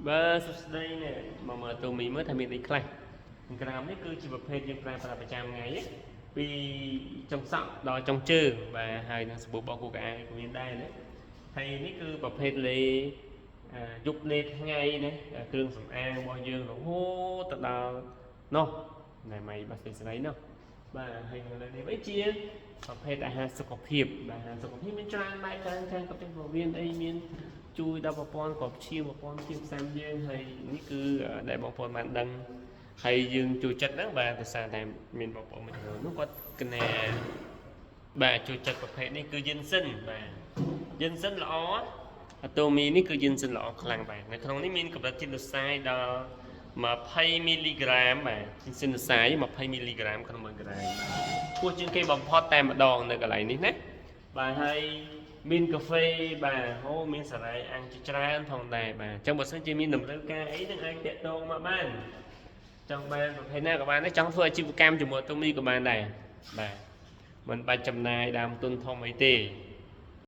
Bơ sốt đây nè mà tụi mình mới thay mình đi khai gram đấy cứ chỉ một phê nhưng phảiประจำngày ấy vì trong sọ đó trong trừ và hai nó bộ bao của cả của miền đây đấy hay ní cứประเภทเลยยุคเลทไงเนี่ยเครื่องสำอางบอยืนหลงโหตะดาวเนาะในไม่บาสิสไลเนาะบ่าให้เงินเลยไม่เชียประเภทอาหารสุขภาพอาหารสุขภาพมันจางได้จางกับเป็นหัวเวียนไอเมียนជួយដល់ប្រព័ន្ធគ្រប់ឈាមប្រព័ន្ធភាពផ្សំយើងហើយនេះគឺដែលបងប្អូនបានដឹងហើយយើងជួយចិត្តហ្នឹងបាទភាសាតែមានបងប្អូនមួយចំនួននោះគាត់គណនាបាទជួយចិត្តប្រភេទនេះគឺយិនសិនបាទយិនសិនល្អអាតូមីនេះគឺយិនសិនល្អខ្លាំងបាទនៅក្នុងនេះមានកម្រិតជាតិសាយដល់20មីលីក្រាមបាទជាតិសាយ20មីលីក្រាមក្នុង1ក្រាមគួរជាងគេបំផុតតែម្ដងនៅកន្លែងនេះណាបាទហើយមានកាហ្វេបាទហូមានសារ៉ៃអាំងជាច្រើនផងដែរបាទអញ្ចឹងបើសិនជាមានតម្រូវការអីនឹងអាចតាក់ទងមកបានចង់បានប្រភេទណាក៏បានដែរចង់ធ្វើអាជីវកម្មជាមួយតូមីក៏បានដែរបាទមិនបាច់ចំណាយដើមទុនធំអីទេ